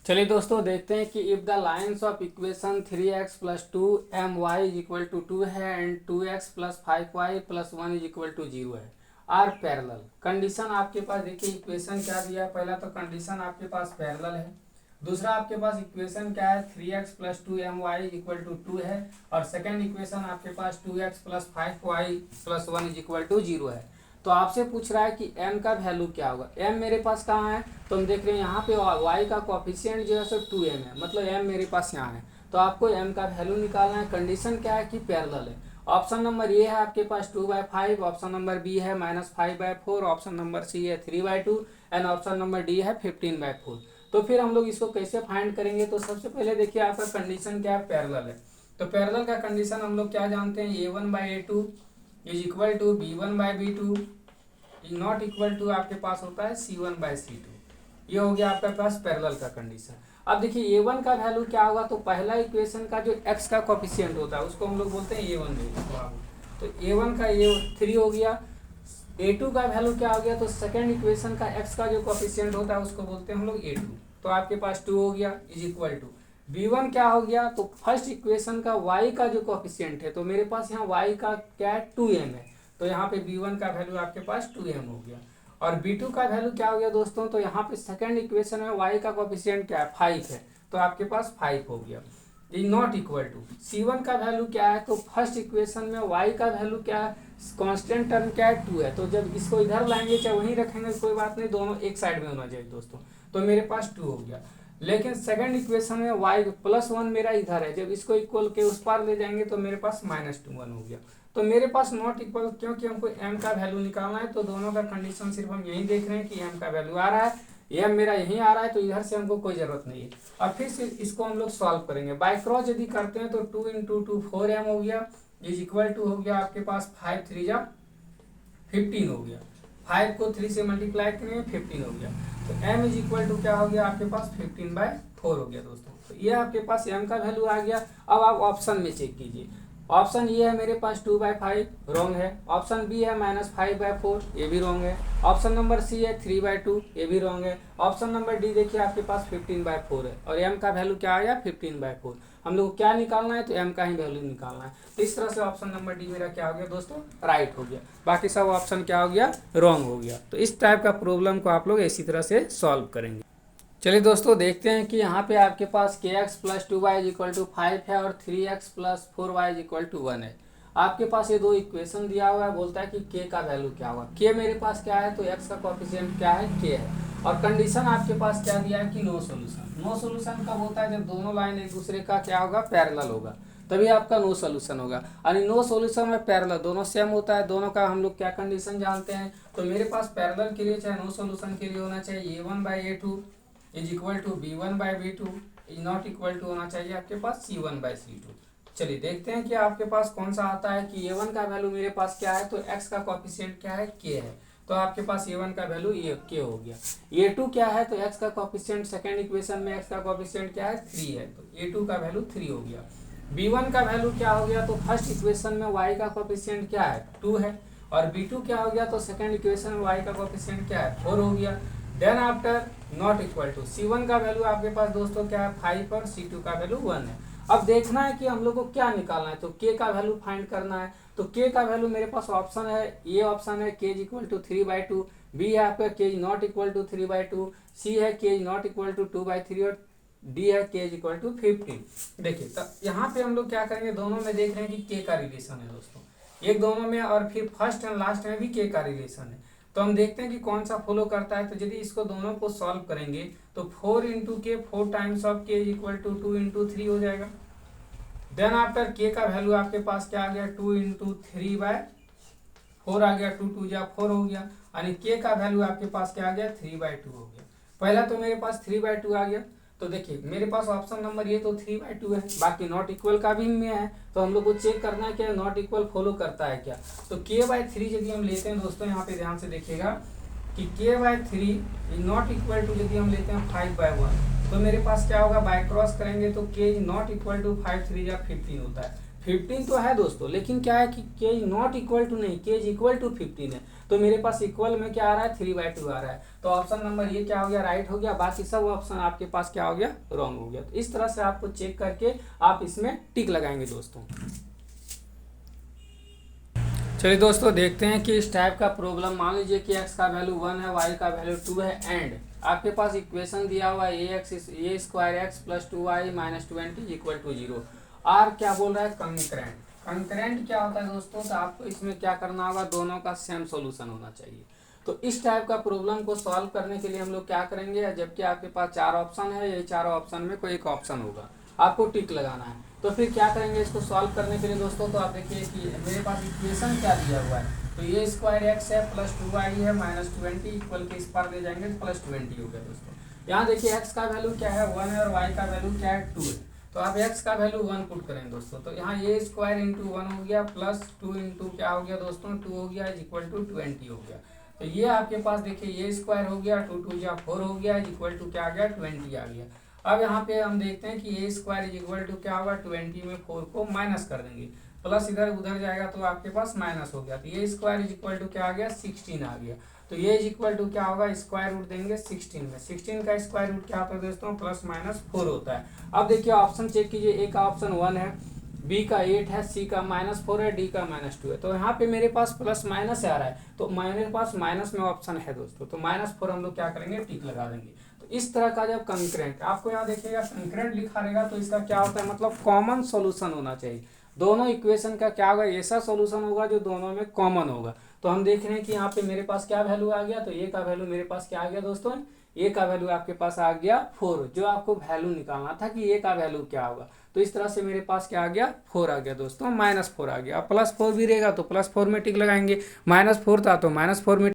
चलिए दोस्तों देखते हैं कि if the lines of equation 3x plus two M Y is equal to 2 है and 2x plus 5y plus 1 is equal to 0 है आर पैरेलल। कंडीशन आपके पास देखिए इक्वेशन क्या दिया है। पहला तो कंडीशन आपके पास पैरेलल है। दूसरा आपके पास इक्वेशन क्या है 3x plus two M Y is equal to 2 है। और सेकेंड इक्वेशन आपके पास 2x plus 5y plus 1 is equal to 0 है। तो आपसे पूछ रहा है कि m का वैल्यू क्या होगा। m मेरे पास कहाँ है, तो हम देख रहे हैं यहाँ पे y का कोफिशिएंट जो है सो 2m है, मतलब m मेरे पास यहाँ है। तो आपको m का वैल्यू निकालना है। कंडीशन क्या है कि पैरेलल है। ऑप्शन नंबर ए है आपके पास 2/5, ऑप्शन नंबर बी है -5/4, ऑप्शन नंबर सी है 3/2 एंड ऑप्शन नंबर डी है 15/4। तो फिर हम लोग इसको कैसे फाइंड करेंगे। तो सबसे पहले देखिए आपका कंडीशन क्या है, पैरेलल है। तो पैरेलल का कंडीशन हम लोग क्या जानते हैं, a1/a2 is equal to b1/b2 is not equal to आपके पास होता है c1/c2। ये हो गया आपके पास पैरेलल का कंडीशन। अब देखिए a1 का वैल्यू क्या होगा, तो पहला इक्वेशन का जो x का कोफिशिएंट होता है उसको हम लोग बोलते हैं a1 तो a1 का ये 3 हो गया। a2 का वैल्यू क्या हो गया, तो सेकेंड इक्वेशन का x का जो कोफिशिएंट होता है उसको बोलते हैं हम लोग a2। तो आपके पास 2 हो गया इज इक्वल टू b1 क्या हो गया, तो फर्स्ट इक्वेशन का y का जो कोफिशिएंट है, तो मेरे पास यहाँ y का क्या है 2m है। तो यहाँ पे b1 का वैल्यू आपके पास 2m हो गया। और b2 का वैल्यू क्या हो गया दोस्तों, तो यहाँ पे सेकंड इक्वेशन में y का कोफिशिएंट क्या है 5 है, तो आपके पास 5 हो गया। Is not equal to c1 का वैल्यू क्या है, तो फर्स्ट इक्वेशन में y का वैल्यू क्या है, कांस्टेंट टर्म क्या है 2 है। तो जब इसको इधर लाएंगे चाहे वहीं रखेंगे कोई बात नहीं, दोनों एक साइड में होना चाहिए दोस्तों। तो मेरे पास 2 हो गया। लेकिन सेकंड इक्वेशन में y +1 मेरा इधर है, जब इसको इक्वल के उस पार ले जाएंगे तो मेरे पास -1 हो गया। तो मेरे पास नॉट इक्वल, क्योंकि हमको m का वैल्यू निकालना है। तो दोनों का कंडीशन सिर्फ हम यही देख रहे हैं कि m का वैल्यू आ रहा है, m मेरा यहीं आ रहा है, तो इधर से हमको कोई जरूरत नहीं है। और फिर से इसको हम लोग सॉल्व करेंगे बाय क्रॉस यदि करते हैं। तो 2 × 2 4m हो गया इज इक्वल टू हो गया आपके पास 5 3 जा 15 हो गया। 5 को 3 से मल्टीप्लाई करेंगे 15 हो गया। तो m इज इक्वल टू क्या हो गया आपके पास 15/4 हो गया दोस्तों। तो ये आपके पास m का वैल्यू आ गया। अब आप ऑप्शन में चेक कीजिए। ऑप्शन ये है मेरे पास 2/5 रॉन्ग है। ऑप्शन बी है -5/4, ये भी रॉन्ग है। ऑप्शन नंबर सी है 3/2, ये भी रॉन्ग है। ऑप्शन नंबर डी देखिए आपके पास 15/4 है और m का वैल्यू क्या आ गया 15/4। हम लोग को क्या निकालना है, तो m का ही वैल्यू निकालना है। तो इस तरह से ऑप्शन नंबर डी मेरा क्या हो गया दोस्तों, राइट हो गया। बाकी सब ऑप्शन क्या हो गया, रॉन्ग हो गया। तो इस टाइप का प्रॉब्लम को आप लोग इसी तरह से सॉल्व करेंगे। चलिए दोस्तों देखते हैं कि यहाँ पे आपके पास kx + 2y = 5 है और 3x + 4y = 1 है। आपके पास ये दो इक्वेशन दिया हुआ है, बोलता है कि k का वैल्यू क्या होगा। k मेरे पास क्या है, तो x का कोफिशिएंट क्या है k है। और कंडीशन आपके पास क्या दिया है कि नो सोल्यूशन। नो सोल्यूशन कब होता है, जब दोनों लाइन एक दूसरे का क्या होगा, पैरेलल होगा, तभी आपका नो सोल्यूशन होगा। और नो सोल्यूशन में पैरेलल दोनों सेम होता है। दोनों का हम लोग क्या कंडीशन जानते हैं। तो मेरे पास पैरेलल के लिए चाहे नो सोल्यूशन के लिए होना चाहिए a1/a2 is equal to b1/b2 is not equal to होना चाहिए आपके पास c1/c2। चलिए देखते हैं कि आपके पास कौन सा आता है कि a1 का वैल्यू मेरे पास क्या है, तो x का कोफिशिएंट क्या है k है। तो आपके पास a1 का वैल्यू ये k हो गया। a2 क्या है, तो x का कोफिशिएंट सेकंड इक्वेशन में x का कोफिशिएंट क्या है 3 है, तो a2 का वैल्यू 3 हो गया। b1 का वैल्यू क्या हो गया, तो फर्स्ट इक्वेशन में y का कोफिशिएंट क्या है 2 है। और b2 क्या हो गया, तो सेकंड इक्वेशन में y का कोफिशिएंट क्या है 4 हो गया। Then after not equal to c1 का वैल्यू आपके पास दोस्तों क्या है 5 और c2 का वैल्यू 1 है। अब देखना है कि हम लोग को क्या निकालना है, तो k का वैल्यू फाइंड करना है। तो k का वैल्यू मेरे पास ऑप्शन है, ये ऑप्शन है k = 3/2, बी है आपका k ≠ 3/2, सी है k ≠ 2/3 और डी है k = 15। देखिए तो यहाँ पे हम लोग क्या करेंगे, दोनों में देख रहे हैं कि k का रिलेशन है दोस्तों, एक दोनों में, और फिर फर्स्ट एंड लास्ट में भी k का रिलेशन है। तो हम देखते हैं कि कौन सा फॉलो करता है। तो यदि इसको दोनों को सॉल्व करेंगे तो 4 × k 4 टाइम्स ऑफ k = 2 × 3 हो जाएगा। देन आफ्टर k का वैल्यू आपके पास क्या आ गया 2 × 3/4 आ गया, 2 2 जा 4 हो गया। यानी k का वैल्यू आपके पास क्या आ गया 3/2 हो गया। पहला तो मेरे पास 3/2 आ गया। तो देखिए मेरे पास ऑप्शन नंबर ये तो 3/2 है, बाकी नॉट इक्वल का भी में है। तो हम लोग को चेक करना है कि नॉट इक्वल फॉलो करता है क्या। तो k/3 यदि हम लेते हैं दोस्तों, यहाँ पे ध्यान से देखिएगा कि k/3 नॉट इक्वल टू यदि हम लेते हैं 5/1, तो मेरे पास क्या होगा, बाय क्रॉस करेंगे तो k नॉट इक्वल टू 5 3 या 15 होता है। 15 तो है दोस्तों, लेकिन क्या है कि k नॉट इक्वल टू नहीं, k इक्वल टू 15 है। तो मेरे पास इक्वल में क्या आ रहा है 3/2 आ रहा है। तो ऑप्शन नंबर ये क्या हो गया राइट हो गया, बाकी सब ऑप्शन आपके पास क्या हो गया रॉन्ग हो गया। तो इस तरह से आपको चेक करके आप इसमें टिक लगाएंगे दोस्तों। चलिए दोस्तों देखते हैं कि इस टाइप का प्रॉब्लम, मान लीजिए कि x का वैल्यू 1 है, y का वैल्यू 2 है एंड आपके पास इक्वेशन दिया हुआ है A square X plus 2y minus 20 equal to 0। आर क्या बोल रहा है कंकरेंट। कंकरेंट क्या होता है दोस्तों, तो आपको इसमें क्या करना होगा, दोनों का सेम सॉल्यूशन होना चाहिए। तो इस टाइप का प्रॉब्लम को सॉल्व करने के लिए हम लोग क्या करेंगे, जबकि आपके पास 4 ऑप्शन है, ये 4 ऑप्शन में कोई एक ऑप्शन होगा, आपको टिक लगाना है। तो फिर क्या करेंगे इसको सॉल्व करने के लिए दोस्तों, तो आप देखिए कि मेरे पास इक्वेशन क्या दिया हुआ है, तो ये स्क्वायर एक्स है प्लस 2y है माइनस 20 इक्वल के इस पार ले जाएंगे तो प्लस 20 हो गया दोस्तों। यहाँ देखिए x का वैल्यू क्या है 1 है और y का वैल्यू क्या है 2 है। तो आप x का वैल्यू 1 पुट करें दोस्तों, तो यहाँ ये स्क्वायर इंटू 1 हो गया प्लस 2 इंटू क्या हो गया दोस्तों 2 हो गया इक्वल टू 20 हो गया। तो ये आपके पास देखिए ये स्क्वायर हो गया 2 2 या 4 हो गया इक्वल टू क्या आ गया 20 आ गया। अब यहाँ पे हम देखते हैं कि ए स्क्वायर इज इक्वल टू क्या होगा 20 में 4 को माइनस कर देंगे, प्लस इधर उधर जाएगा तो आपके पास माइनस हो गया। तो ये स्क्वायर इज इक्वल टू क्या आ गया 16 आ गया। तो ये इज इक्वल टू क्या होगा स्क्वायर रूट देंगे 16 में, 16 का स्क्वायर रूट क्या होता है दोस्तों प्लस माइनस 4 होता है। अब देखिए ऑप्शन चेक कीजिए, ए का ऑप्शन 1 है, बी का 8 है, सी का -4 है, डी का -2 है। तो यहाँ पे मेरे पास प्लस माइनस आ रहा है, तो मेरे पास माइनस में ऑप्शन है दोस्तों, तो -4 हम लोग क्या करेंगे टिक लगा देंगे। तो इस तरह का जब कंकरेंट आपको यहाँ देखिएगा कंकरेंट लिखा रहेगा तो इसका क्या होता है मतलब कॉमन सॉल्यूशन होना चाहिए। दोनों इक्वेशन का क्या होगा ऐसा सॉल्यूशन होगा जो दोनों में कॉमन होगा। तो हम देख रहे हैं कि यहाँ पे मेरे पास क्या वैल्यू आ गया, तो ए का वैल्यू मेरे पास क्या आ गया दोस्तों, ए का वैल्यू आपके पास आ गया 4, जो आपको वैल्यू निकालना था कि ए का वैल्यू क्या होगा। तो इस तरह से मेरे पास क्या आ गया 4 आ गया दोस्तों, -4 आ गया। अब +4 भी रहेगा तो +4 में टिक लगाएंगे, -4 था तो -4 में